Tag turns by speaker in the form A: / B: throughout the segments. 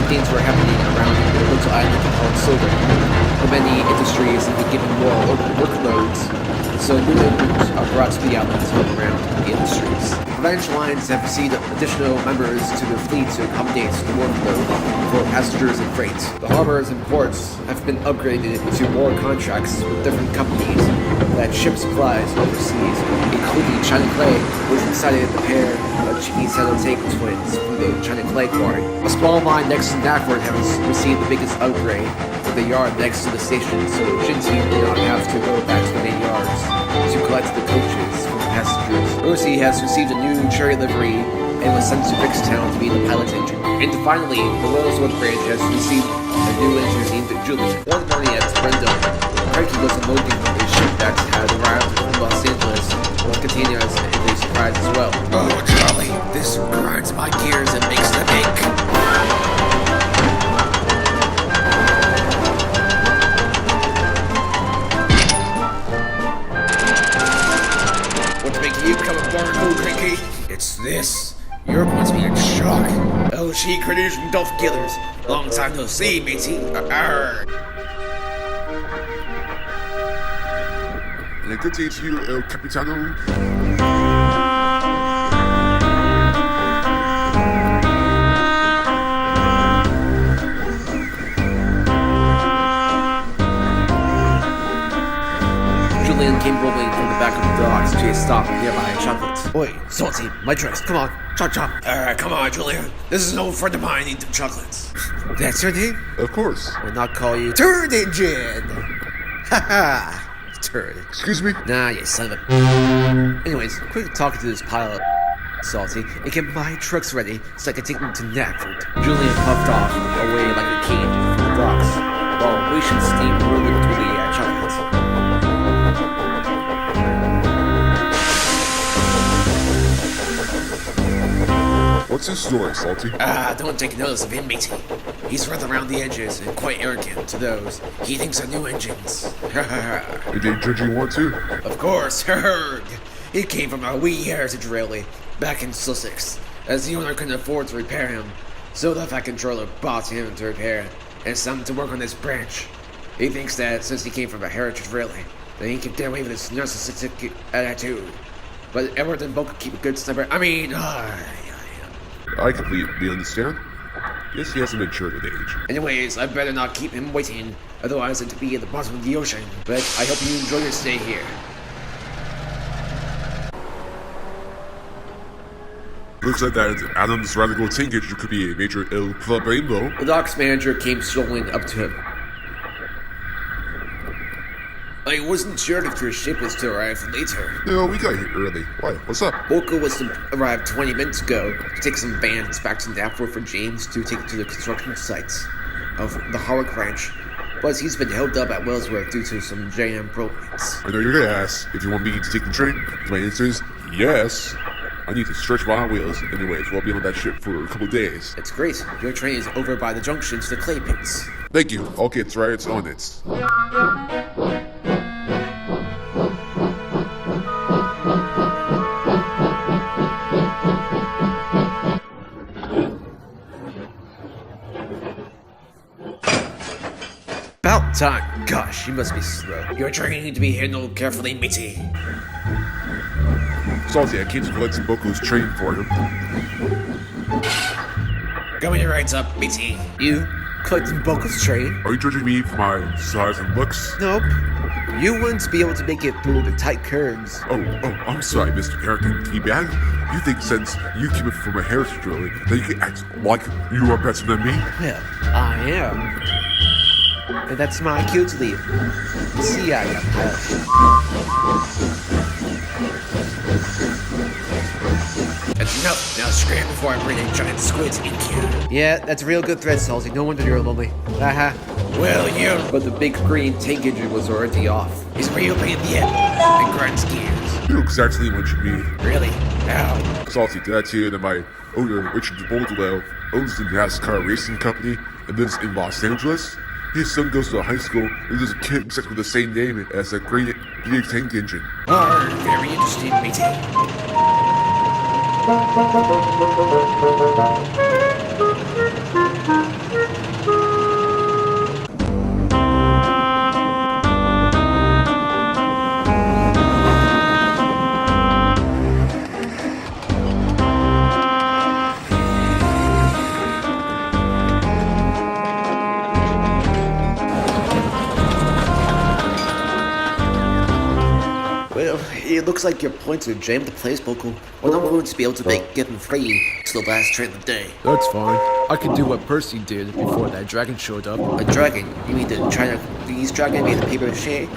A: things were happening around the little island called Silver. For many industries, have been given more workloads, so new members are brought to the island to help around the industries. Financial lines have received additional members to their fleet to accommodate the workload for passengers and freight. The harbors and ports have been upgraded to more contracts with different companies that ship supplies overseas, including China Clay, which decided the pair of Chinese Tank twins from the China Clay quarry. A small mine next to Nafford has received the biggest upgrade for the yard next to the station, so Jinty did not have to go back to the main yards to collect the coaches from the passengers. Lucy has received a new cherry livery and was sent to Brickstown to be the pilot engine. And finally, the Wellsworth branch has received a new engineer named Julian. One morning at Brenda, Cranky was unloading a ship that had arrived from Los Angeles with containers and a surprise as well.
B: Oh, Charlie, this grinds my gears and makes them ache. What's making you come aboard, old Cranky? It's this. You're going to be in shock. Oh, she critters and Dolph Killers. Long time no see, matey.
C: Good day to you, El Capitano.
A: Julian came rolling from the back of the docks to a stop nearby Chocolate.
B: Oi, Salty, my drinks, come on, chop chop. Come on, Julian. This is an old friend of mine eating chocolates. That's your name?
C: Of course.
A: We'll not call you
B: Turd Engine!
A: Haha! Turd.
C: Excuse me?
A: Nah, you son of a... Anyways, quick talking to this pilot, Salty, and get my trucks ready so I can take them to Nafford. Julian puffed off away like a king from the docks, while we should steam rolling through the Chocolate.
C: What's his story, Salty?
B: Don't take notice of him, matey. He's rough around the edges and quite arrogant to those he thinks are new engines.
C: Did they judge you want to?
B: Of course, heard. He came from a wee heritage railway back in Sussex, as the owner couldn't afford to repair him, so the Fat Controller bought him to repair and sent him to work on this branch. He thinks that since he came from a heritage railway, that he can get away with his narcissistic attitude. But Edward and Bo could keep a good sniper.
C: I completely understand. Yes, he hasn't matured with age.
B: Anyways, I better not keep him waiting, otherwise it'd be at the bottom of the ocean. But I hope you enjoy your stay here.
C: Looks like that Adam's radical tankage could be a major ill problemo.
A: The docks manager came strolling up to him.
B: I wasn't sure if your ship was to arrive later.
C: No, we got here early. Why? What's up?
A: Boca was to arrive 20 minutes ago to take some vans back to Nafford for James to take to the construction sites of the Harwick Ranch, but he's been held up at Wellsworth due to some jam problems.
C: I know you're gonna ask if you want me to take the train. My answer is yes. I need to stretch my wheels. Anyways, we'll be on that ship for a couple days.
A: It's great. Your train is over by the junction to the clay pits.
C: Thank you. I'll get right on it.
A: About time. Gosh, you must be slow.
B: Your train need to be handled carefully, matey.
C: Salty, I came to collect some Boku's train for him.
B: Got your rights up, matey.
A: You collecting Boca's train?
C: Are you judging me for my size and looks?
A: Nope. You wouldn't be able to make it through the tight curves.
C: Oh, I'm sorry, Mr. Harrington Teabag. You think since you came in from a heritage railway that you can act like you are better than me?
A: Well, I am. And that's my cue to leave. See ya, you pilot.
B: That's enough. Now scram before I bring a giant squid in here.
A: Yeah, that's a real good threat, Salty. No wonder you're lonely. Haha.
B: Well, you.
A: But the big green tank engine was already off.
B: He's reopening the end and grinds gears.
C: You know exactly what you mean.
B: Really? How?
C: Salty, did I tell you that my owner, Richard Boldwell, owns the NASCAR racing company and lives in Los Angeles? His son goes to high school and there's a kid exactly the same name as a great big tank engine.
B: Very interesting, matey.
A: it looks like you're pointing to jam the place, Boko. We're not going to be able to get them free till the last train of the day.
D: That's fine. I can do what Percy did before that dragon showed up.
A: A dragon? You mean the Chinese dragon made of paper mache?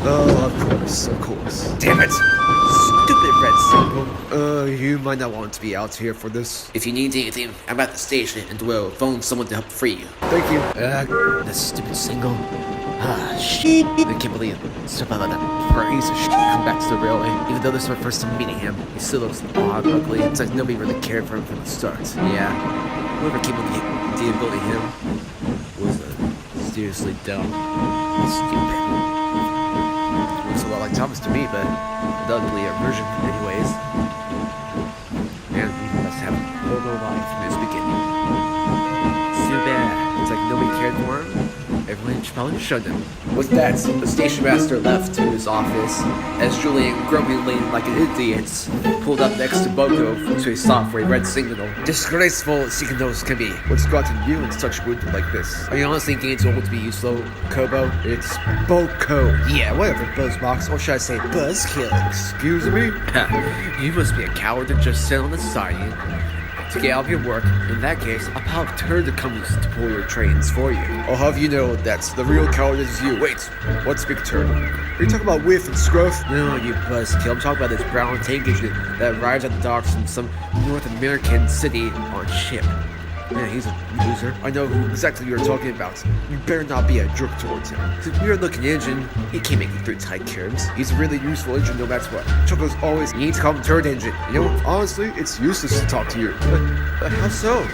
D: Oh, of course.
A: Damn it! Stupid red symbol.
D: You might not want to be out here for this.
A: If you need anything, I'm at the station and will phone someone to help free you.
D: Thank you.
A: That stupid single. Shit. I can't believe stuff about that phrase of shit come back to the railway. Even though this is my first time meeting him, he still looks odd, ugly. It's like nobody really cared for him from the start. Yeah. Whoever came up with the idea of building him was seriously dumb. Stupid. Looks a lot like Thomas to me, but the uglier version anyways. Man, he must have a whole new life from his beginning. Too bad. It's like nobody cared for him. Everyone probably showed him. With that, the station master left to his office as Julian, grumblingly like an idiot, pulled up next to Boko to a stop for a red signal. Disgraceful signals can be.
D: What's gotten you in such mood like this?
A: Are you honestly getting too old to be useful, Kobo?
D: It's Boko.
A: Yeah, whatever, Buzzbox, or should I say Buzzkill?
D: Excuse me?
A: You must be a coward that just sit on the side to get out of your work. In that case, I'll probably turn the companies to pull your trains for you.
D: I'll have you know that the real coward is you. Wait, what's big turn? Are you talking about whiff and scruff?
A: No, you buzzkill. I'm talking about this brown tank engine that arrives at the docks from some North American city on ship. Man, he's a loser.
D: I know who exactly you're talking about. You better not be a jerk towards him.
A: It's a weird looking engine. He can't make it through tight curves.
D: He's a really useful engine no matter what. Choco's always...
A: You need to call him turd engine.
D: You know, honestly, it's useless to talk to you.
A: But how so?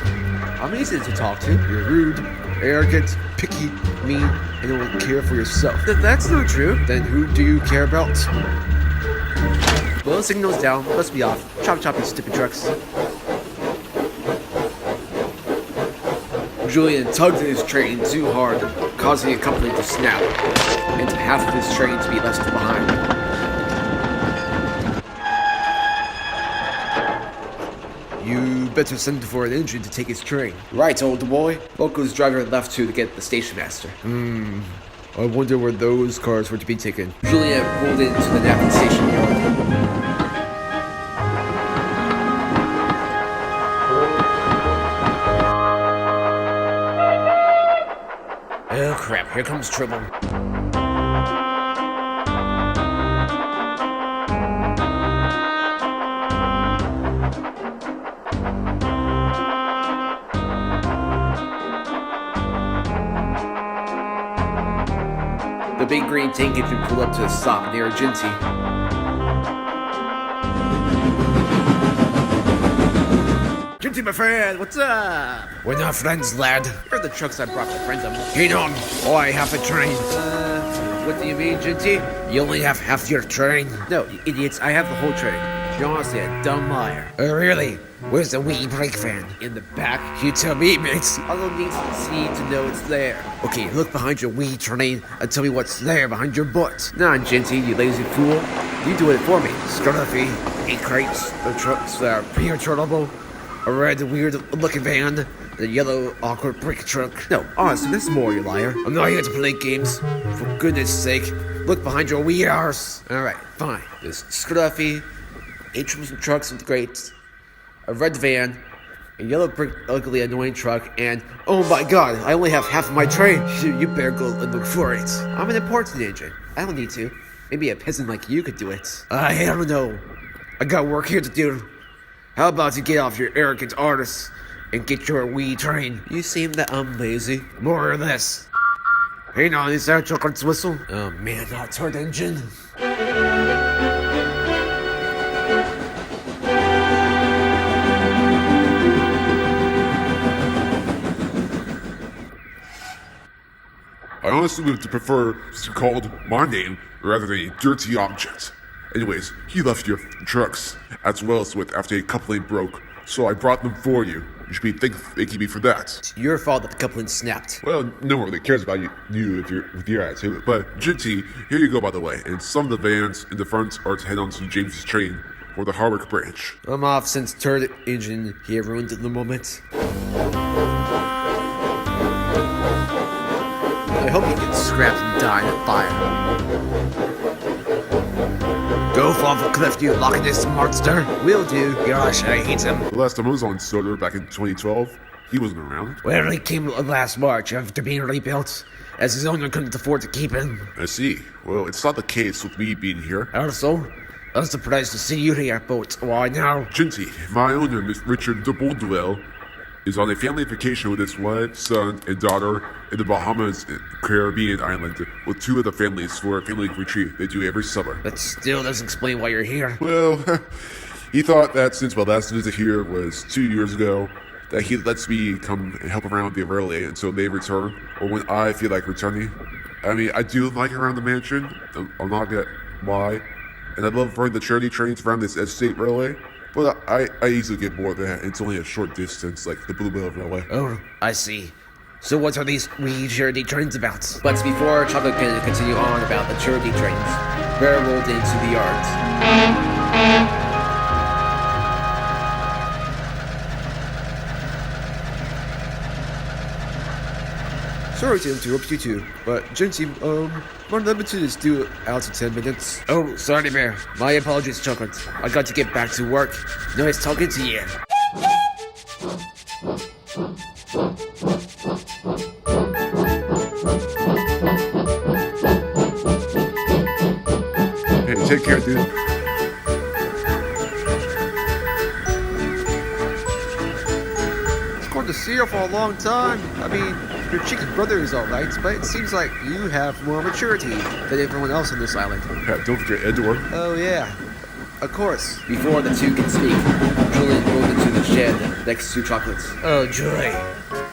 A: I'm easy to talk to.
D: You're rude, arrogant, picky, mean, and don't care for yourself.
A: That's not true.
D: Then who do you care about?
A: Well, the signal's down. Let's be off. Chop chop, you stupid trucks. Julian tugged at his train too hard, causing a company to snap, and half of his train to be left behind.
D: You better send for an engine to take his train.
A: Right, old boy. Boko's driver left to get the station master.
D: I wonder where those cars were to be taken.
A: Julian pulled into the Napa station yard. Oh crap, here comes trouble. The big green tank engine pulled up to a stop near Argenti. Argenti, my friend, what's up? We're not friends, lad. Here are the trucks I brought to friend them. Hang on, oh, I have a train. What do you mean, Ginty? You only have half your train? No, you idiots, I have the whole train. You're honestly a dumb liar. Oh, really? Where's the wee brake fan? In the back? You tell me, mates. I don't need to see to know it's there. Okay, look behind your wee train and tell me what's there behind your butt. Nah, Ginty, you lazy fool. You do it for me. Scruffy, 8 crates, the trucks that are pure trouble, a red, weird-looking van, the yellow, awkward brick truck. No, honestly, there's more, you liar. I'm not here to play games. For goodness sake, look behind your wee arse. Alright, fine. There's Scruffy, 8 trucks with grates, a red van, a yellow brick, ugly, annoying truck, and oh my god, I only have half of my train. You better go and look for it. I'm an important agent. I don't need to. Maybe a peasant like you could do it. I don't know. I got work here to do. How about you get off your arrogant artist and get your wee train? You seem that I'm lazy. More or less. Hey, now, is that chocolate's whistle? Oh man, that turd engine.
C: I honestly would prefer to be called my name rather than a dirty object. Anyways, he left your trucks at Wellsworth after a coupling broke, so I brought them for you. You should be thanking me for that.
A: It's your fault that the coupling snapped.
C: Well, no one really cares about you with your attitude. But, Ginty, here you go, by the way. And some of the vans in the front are to head on to James's train for the Harwick branch.
A: I'm off since turd engine here ruined the moment. I hope you get scrapped and die in a fire. Go
B: fall off a cliff, you Loch Ness monster. Will do. Gosh, I hate him.
C: The last time I was on Solar back in 2012, he wasn't around.
B: Well, he came last March after being rebuilt, as his owner couldn't afford to keep him.
C: I see. Well, it's not the case with me being here.
B: Also, I'm surprised to see you here, but why now?
C: Ginty, my owner, Miss Richard de Boldwell, is on a family vacation with his wife, son, and daughter in the Bahamas Caribbean island with two of the families for a family retreat they do every summer.
B: That still doesn't explain why you're here.
C: Well, he thought that since my last visit here was 2 years ago, that he lets me come and help around the early until they return, or when I feel like returning. I mean, I do like around the mansion, I'm not gonna lie, and I love running the charity trains around this estate railway, but I easily get bored of that. It's only a short distance, like the Blue Whale Railway.
B: Oh, I see. So what are these wee charity trains about?
A: But before Chocolate can continue on about the charity trains, Bear rolled into the yard.
D: Sorry to interrupt you two, but Ginty, my limited is due out in 10 minutes.
B: Oh, sorry, Bear. My apologies, Chocolate. I got to get back to work. Nice talking to you.
C: Hey, take care, dude.
D: It's going to see you for a long time. I mean, your cheeky brother is alright, but it seems like you have more maturity than everyone else on this island.
C: Hey, don't forget Edward.
D: Oh yeah, of course.
A: Before the two can speak, Julian rolled into the shed next to Chocolate's.
B: Oh, joy.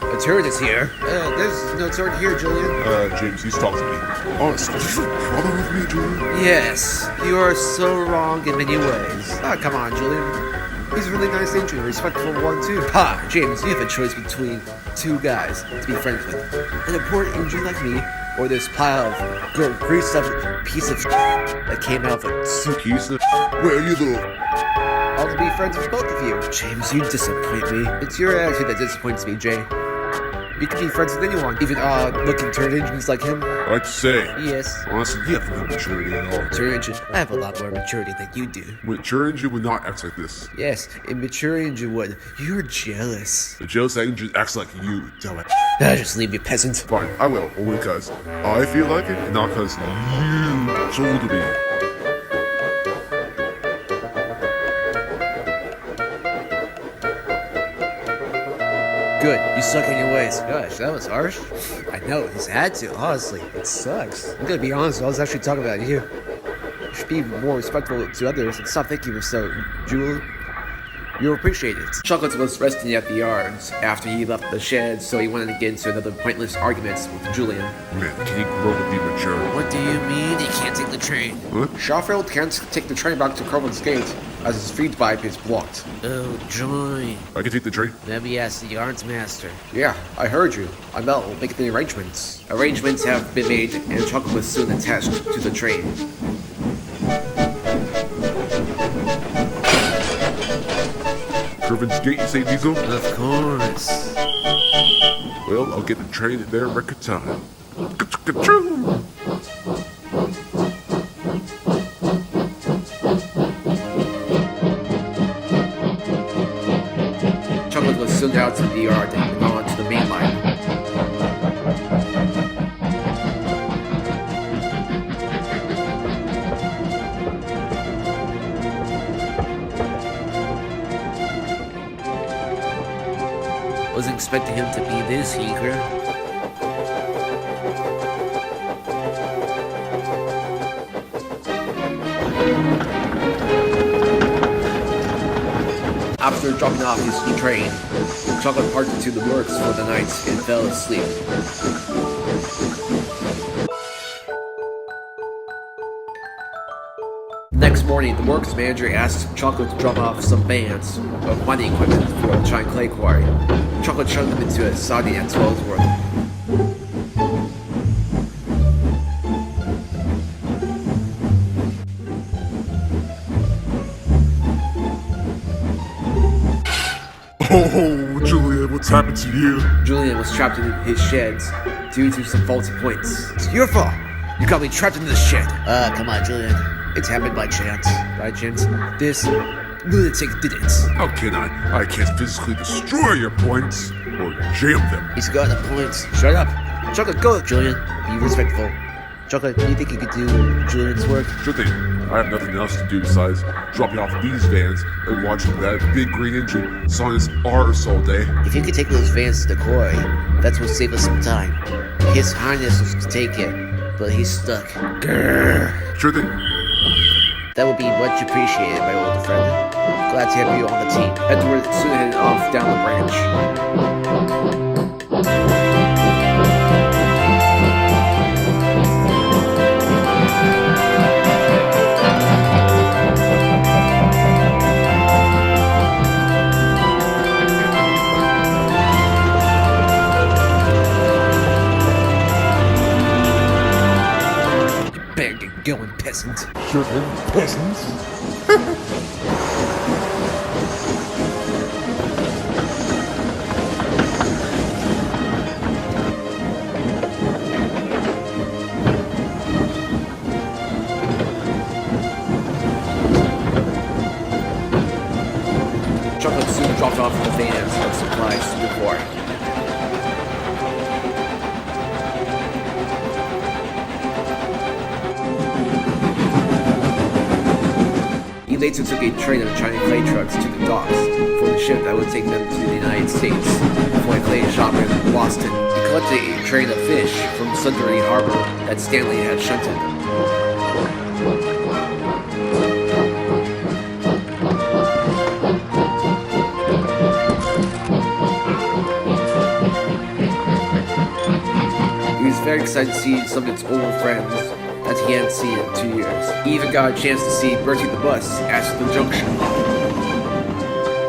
B: A turret is here.
D: There's no turret here, Julian.
C: James, he's talking to me. Honestly, do you have a problem with me, Julian?
D: Yes, you are so wrong in many ways. Ah, come on, Julian. He's a really nice angel, a respectful one too.
A: Ha, James, you have a choice between two guys to be friends with. An important angel like me, or this pile of greased up piece of that came out of a soup.
C: Piece of... Where are you, little...
D: I'll be friends with both of you.
A: James, you disappoint me.
D: It's your attitude that disappoints me, Jay. You can be friends with anyone.
A: Even looking turret engines like him.
C: I like to say,
D: Yes.
C: honestly, you have no maturity at all.
A: Turret engine, I have a lot more maturity than you do.
C: Mature engine would not act like this.
A: Yes, a mature engine would. You're jealous.
C: The jealous engine acts like you, damn it.
A: Just leave me, peasant.
C: Fine, I will, only because I feel like it, and not because you told me.
A: Good, you suck in your ways.
B: Gosh, that was harsh.
A: I know, he's had to, honestly. It sucks. I'm gonna be honest, I was actually talking about you. You should be more respectful to others and stop thinking you're so, Julian. You'll appreciate it. Chocolate was resting at the yards after he left the shed, so he wanted to get into another pointless arguments with Julian.
C: Man, can you grow to be mature?
B: What do you mean he can't take the train?
C: What?
A: Shawfield can't take the train back to Corvin's Gate, as his feed pipe is blocked.
B: Oh, joy.
C: I can take the train.
B: Let me ask the yard's master.
A: Yeah, I heard you. I'm out making the arrangements. Arrangements have been made, and Chocolate was soon attached to the train.
C: Corvin's Gate, you say, Diesel?
B: Of course.
C: Well, I'll get the train there in record time.
A: Chocolate was soon out to the yard and on to the main line.
B: Wasn't expecting him to be this eager.
A: After dropping off his new train, Chocolate parked into the works for the night and fell asleep. Next morning, the works manager asked Chocolate to drop off some bands of mining equipment for the giant clay quarry. Chocolate shoved them into a siding at Wellsworth.
C: Oh, Julian, what's happened to you?
A: Julian was trapped in his sheds due to some faulty points.
B: It's your fault. You got me trapped in this shed.
E: Come on, Julian.
A: It happened by chance. By chance, this lunatic did it.
C: How can I? I can't physically destroy your points or jam them.
A: He's got a point. Shut up. Chocolate, go, Julian. Be respectful. Chocolate, do you think you could do Julian's work?
C: Sure thing. I have nothing else to do besides dropping off these vans and watching that big green engine sawing its arse all day.
A: If you could take those vans to the quarry, that would save us some time. His Highness was to take it, but he's stuck. Grrr.
C: Sure thing.
A: That would be much appreciated, my old friend. Glad to have you on the team. Edward soon headed off down the branch. Better get going, peasant.
C: Sure thing, peasants.
A: Chocolate soon dropped off the vans of supplies to the quarry. He later took a train of Chinese clay trucks to the docks for the ship that would take them to the United States. Before a clay shop in Boston, he collected a train of fish from Sudbury Harbor that Stanley had shunted. He was very excited to see some of its old friends that he hadn't seen in 2 years. He even got a chance to see Bertie the bus at the junction.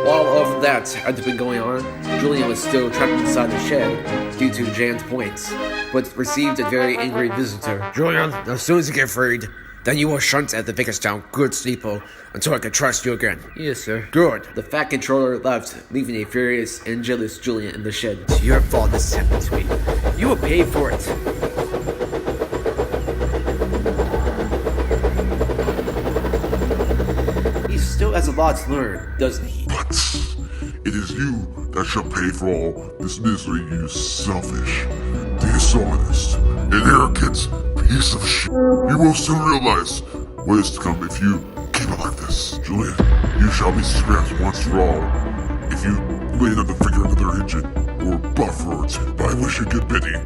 A: While all of that had been going on, Julian was still trapped inside the shed due to Jan's points, but received a very angry visitor.
B: Julian, as soon as you get freed, then you will shunt at the Vicarstown goods depot until I can trust you again.
A: Yes, sir.
B: Good.
A: The fat controller left, leaving a furious and jealous Julian in the shed.
B: It's your fault this happened to me. You will pay for it.
A: He still has a lot to learn, doesn't he?
C: But it is you that shall pay for all this misery, you selfish, dishonest, and arrogant piece of shit. You will soon realize what is to come if you keep it like this. Julian, you shall be scrapped once for all if you lay another finger into their engine or buffer it by wishing good Benny.